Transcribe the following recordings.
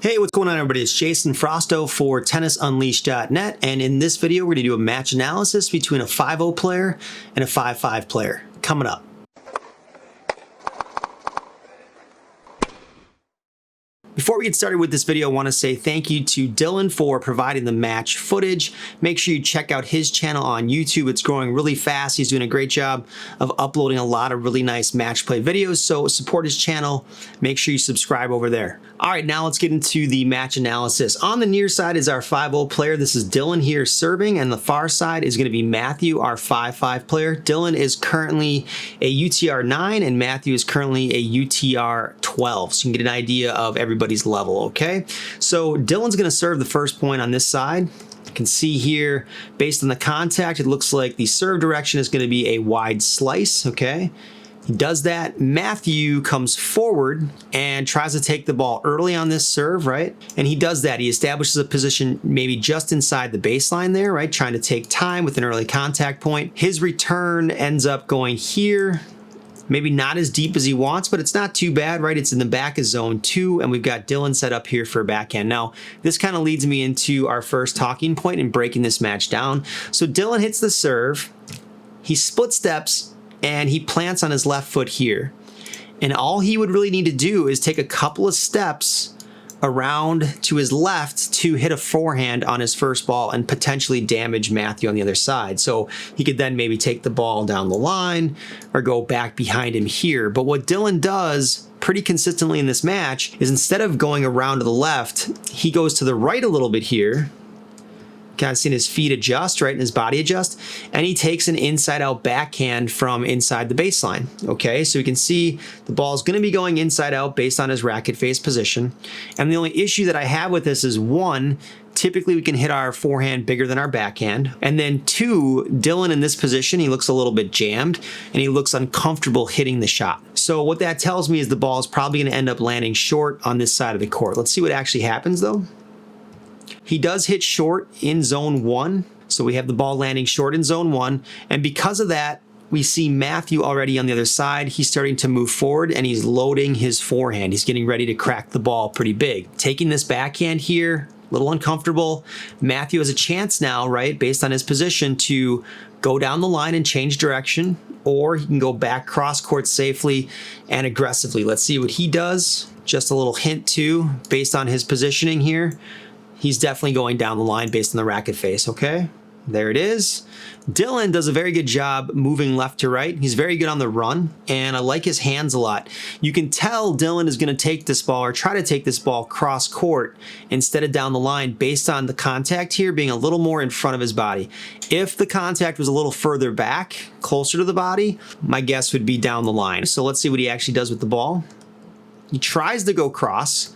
Hey, what's going on, everybody? It's Jason Frausto for TennisUnleashed.net, and in this video, we're going to do a match analysis between a 5-0 player and a 5-5 player. Coming up. Before we get started with this video, I want to say thank you to Dillon for providing the match footage. Make sure you check out his channel on YouTube. It's growing really fast. He's doing a great job of uploading a lot of really nice match play videos, so support his channel. Make sure you subscribe over there. All right, now let's get into the match analysis. On the near side is our 5-0 player. This is Dillon here serving, and the far side is going to be Matthew, our 5-5 player. Dillon is currently a UTR 9, and Matthew is currently a UTR 12, so you can get an idea of everybody's level, okay? So Dillon's going to serve the first point on this side. You can see here, based on the contact, it looks like the serve direction is going to be a wide slice, okay? He does that. Matthew comes forward and tries to take the ball early on this serve, right? And he does that. He establishes a position maybe just inside the baseline there, right? Trying to take time with an early contact point. His return ends up going here. Maybe not as deep as he wants, but it's not too bad, right? It's in the back of zone 2, and we've got Dillon set up here for a backhand. Now, this kind of leads me into our first talking point in breaking this match down. So Dillon hits the serve. He split steps, and he plants on his left foot here. And all he would really need to do is take a couple of steps around to his left to hit a forehand on his first ball and potentially damage Matthew on the other side. So he could then maybe take the ball down the line or go back behind him here. But what Dillon does pretty consistently in this match is instead of going around to the left, he goes to the right a little bit here. Kind of seen his feet adjust, right, and his body adjust, and he takes an inside-out backhand from inside the baseline, okay? So you can see the ball is going to be going inside-out based on his racket face position, and the only issue that I have with this is, one, typically we can hit our forehand bigger than our backhand, and then two, Dillon in this position, he looks a little bit jammed, and he looks uncomfortable hitting the shot. So what that tells me is the ball is probably going to end up landing short on this side of the court. Let's see what actually happens, though. He does hit short in zone 1, so we have the ball landing short in zone 1, and because of that, we see Matthew already on the other side. He's starting to move forward, and he's loading his forehand. He's getting ready to crack the ball pretty big. Taking this backhand here, a little uncomfortable. Matthew has a chance now, right, based on his position, to go down the line and change direction, or he can go back cross court safely and aggressively. Let's see what he does. Just a little hint too, based on his positioning here. He's definitely going down the line based on the racket face, okay? There it is. Dillon does a very good job moving left to right. He's very good on the run, and I like his hands a lot. You can tell Dillon is going to take this ball or try to take this ball cross court instead of down the line based on the contact here being a little more in front of his body. If the contact was a little further back, closer to the body, my guess would be down the line. So let's see what he actually does with the ball. He tries to go cross.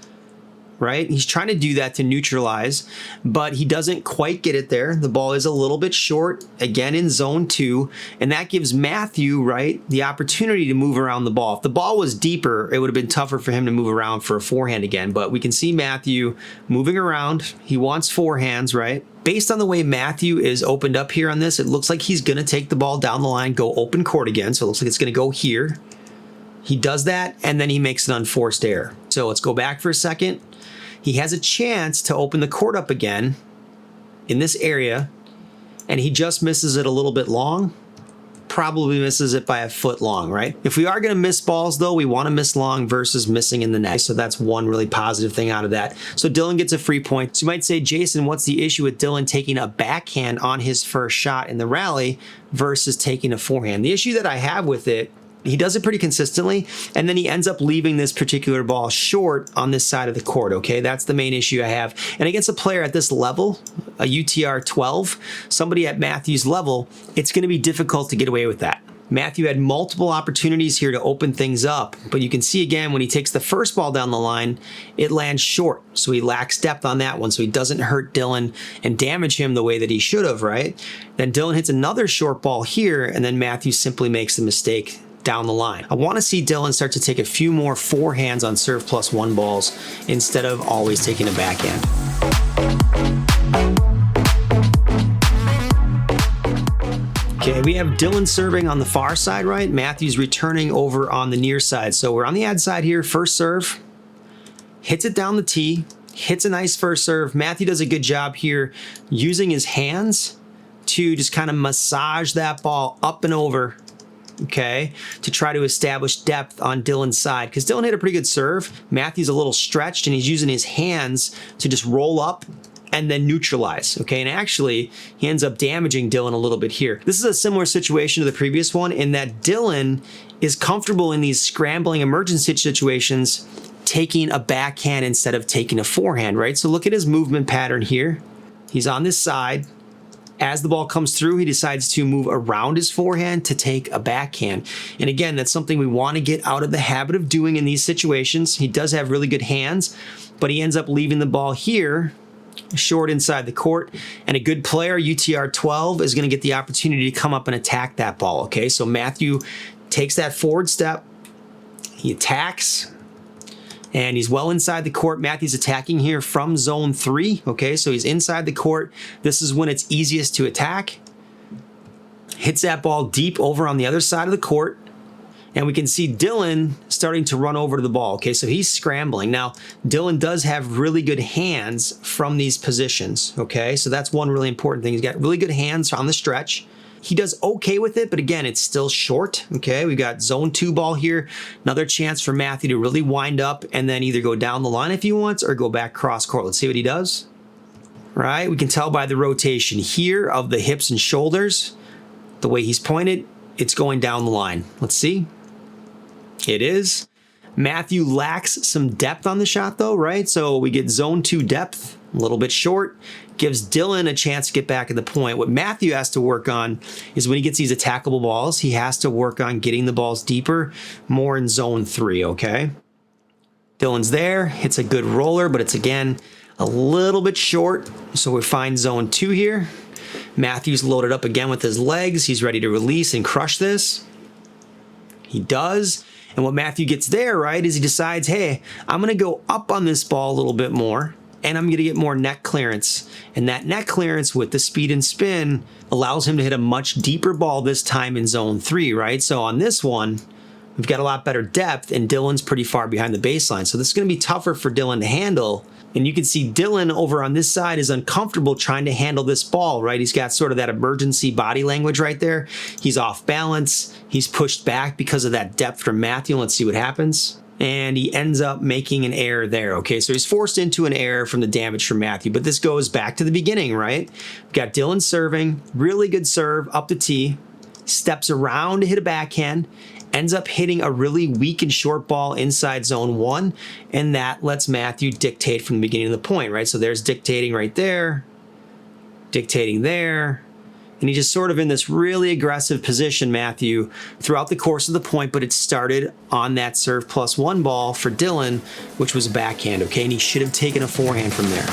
Right? He's trying to do that to neutralize, but he doesn't quite get it there. The ball is a little bit short, again in zone 2, and that gives Matthew, right, the opportunity to move around the ball. If the ball was deeper, it would have been tougher for him to move around for a forehand again, but we can see Matthew moving around. He wants forehands, right? Based on the way Matthew is opened up here on this, it looks like he's going to take the ball down the line, go open court again, so it looks like it's going to go here. He does that, and then he makes an unforced error. So let's go back for a second. He has a chance to open the court up again in this area, and he just misses it a little bit long. Probably misses it by a foot long, right? If we are going to miss balls, though, we want to miss long versus missing in the net. So that's one really positive thing out of that. So Dillon gets a free point. So you might say, Jason, what's the issue with Dillon taking a backhand on his first shot in the rally versus taking a forehand? The issue that I have with it, he does it pretty consistently, and then he ends up leaving this particular ball short on this side of the court, okay? That's the main issue I have. And against a player at this level, a UTR 12, somebody at Matthew's level, it's going to be difficult to get away with that. Matthew had multiple opportunities here to open things up, but you can see again when he takes the first ball down the line, it lands short. So he lacks depth on that one, so he doesn't hurt Dillon and damage him the way that he should have, right? Then Dillon hits another short ball here, and then Matthew simply makes the mistake down the line. I want to see Dillon start to take a few more forehands on serve plus 1 balls instead of always taking a backhand. Okay, we have Dillon serving on the far side, right? Matthew's returning over on the near side. So we're on the ad side here, first serve, hits it down the tee. hits a nice first serve. Matthew does a good job here using his hands to just kind of massage that ball up and over, okay, to try to establish depth on Dillon's side. Because Dillon hit a pretty good serve. Matthew's a little stretched, and he's using his hands to just roll up and then neutralize, okay? And actually, he ends up damaging Dillon a little bit here. This is a similar situation to the previous one in that Dillon is comfortable in these scrambling emergency situations taking a backhand instead of taking a forehand, right? So look at his movement pattern here. He's on this side. As the ball comes through, he decides to move around his forehand to take a backhand. And again, that's something we want to get out of the habit of doing in these situations. He does have really good hands, but he ends up leaving the ball here short inside the court, and a good player, UTR 12, is going to get the opportunity to come up and attack that ball, okay? So Matthew takes that forward step, he attacks, and he's well inside the court. Matthew's attacking here from zone 3, okay? So he's inside the court. This is when it's easiest to attack. Hits that ball deep over on the other side of the court. And we can see Dillon starting to run over to the ball. Okay, so he's scrambling. Now, Dillon does have really good hands from these positions. Okay, so that's one really important thing. He's got really good hands on the stretch. He does okay with it, but again, it's still short. Okay, we've got zone 2 ball here. Another chance for Matthew to really wind up and then either go down the line if he wants or go back cross court. Let's see what he does. Right, we can tell by the rotation here of the hips and shoulders, the way he's pointed, it's going down the line. Let's see. It is. Matthew lacks some depth on the shot though, right? So we get zone 2 depth, a little bit short, gives Dillon a chance to get back at the point. What Matthew has to work on is when he gets these attackable balls, he has to work on getting the balls deeper, more in zone 3, okay? Dillon's there, hits a good roller, but it's again a little bit short. So we find zone 2 here. Matthew's loaded up again with his legs. He's ready to release and crush this. He does. And what Matthew gets there, right, is he decides, hey, I'm going to go up on this ball a little bit more, and I'm going to get more neck clearance. And that neck clearance with the speed and spin allows him to hit a much deeper ball this time in zone 3, right? So on this one, we've got a lot better depth, and Dillon's pretty far behind the baseline. So this is going to be tougher for Dillon to handle. And you can see Dillon over on this side is uncomfortable trying to handle this ball, right? He's got sort of that emergency body language right there. He's off balance. He's pushed back because of that depth from Matthew. Let's see what happens. And he ends up making an error there, okay? So he's forced into an error from the damage from Matthew. But this goes back to the beginning, right? We've got Dillon serving, really good serve up the tee, steps around to hit a backhand, ends up hitting a really weak and short ball inside zone 1, and that lets Matthew dictate from the beginning of the point, right? So there's dictating right there, dictating there, and he's just sort of in this really aggressive position, Matthew, throughout the course of the point, but it started on that serve +1 ball for Dillon, which was a backhand, okay? And he should have taken a forehand from there.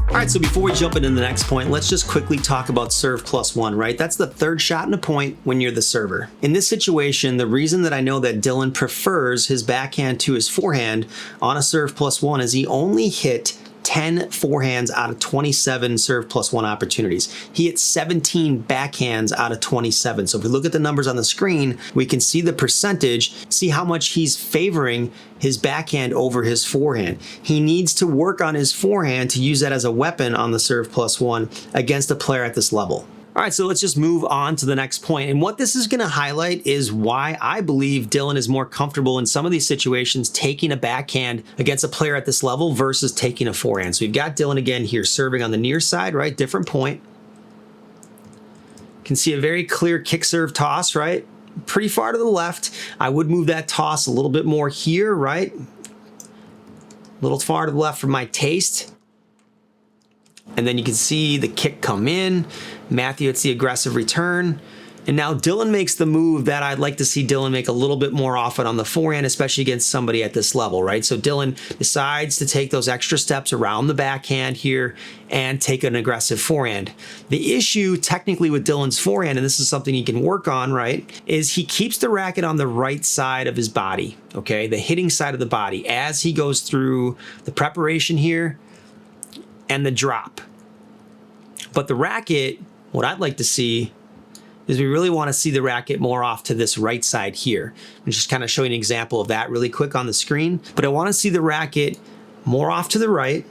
All right, so before we jump into the next point, let's just quickly talk about serve +1, right? That's the third shot in a point when you're the server. In this situation, the reason that I know that Dillon prefers his backhand to his forehand on a serve +1 is he only hit 10 forehands out of 27 serve +1 opportunities. He hit 17 backhands out of 27. So if we look at the numbers on the screen, we can see the percentage, see how much he's favoring his backhand over his forehand. He needs to work on his forehand to use that as a weapon on the serve +1 against a player at this level. All right, so let's just move on to the next point. And what this is going to highlight is why I believe Dillon is more comfortable in some of these situations taking a backhand against a player at this level versus taking a forehand. So we've got Dillon again here serving on the near side, right? Different point. You can see a very clear kick serve toss, right? Pretty far to the left. I would move that toss a little bit more here, right? A little far to the left for my taste. And then you can see the kick come in. Matthew hits the aggressive return. And now Dillon makes the move that I'd like to see Dillon make a little bit more often on the forehand, especially against somebody at this level, right? So Dillon decides to take those extra steps around the backhand here and take an aggressive forehand. The issue technically with Dillon's forehand, and this is something he can work on, right, is he keeps the racket on the right side of his body, okay? The hitting side of the body as he goes through the preparation here and the drop. But the racket, what I'd like to see is we really want to see the racket more off to this right side here. I'm just kind of showing an example of that really quick on the screen, but I want to see the racket more off to the right,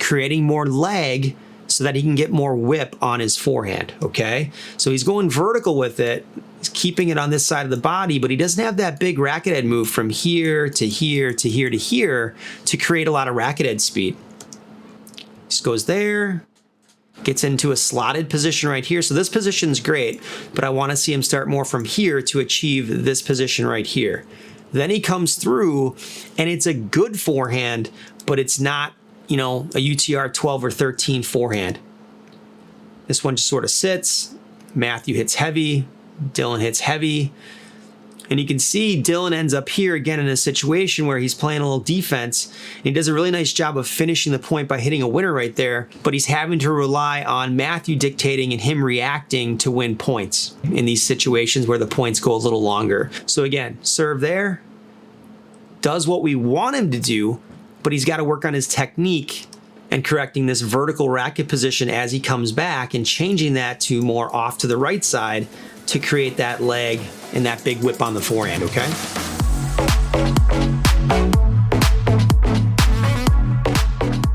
creating more lag so that he can get more whip on his forehand, okay? So he's going vertical with it, he's keeping it on this side of the body, but he doesn't have that big racket head move from here to here to here to here to create a lot of racket head speed. Just goes there, gets into a slotted position right here. So this position's great, but I want to see him start more from here to achieve this position right here. Then he comes through and it's a good forehand, but it's not, you know, a UTR 12 or 13 forehand. This one just sort of sits. Matthew hits heavy, Dillon hits heavy. And you can see Dillon ends up here again in a situation where he's playing a little defense. And he does a really nice job of finishing the point by hitting a winner right there, but he's having to rely on Matthew dictating and him reacting to win points in these situations where the points go a little longer. So again, serve there, does what we want him to do, but he's got to work on his technique and correcting this vertical racket position as he comes back and changing that to more off to the right side to create that leg and that big whip on the forehand, okay?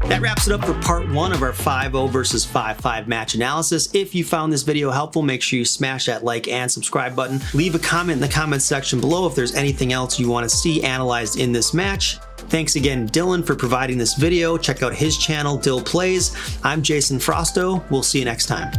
That wraps it up for part 1 of our 5-0 versus 5-5 match analysis. If you found this video helpful, make sure you smash that like and subscribe button. Leave a comment in the comments section below if there's anything else you want to see analyzed in this match. Thanks again, Dillon, for providing this video. Check out his channel, Dill Plays. I'm Jason Frausto. We'll see you next time.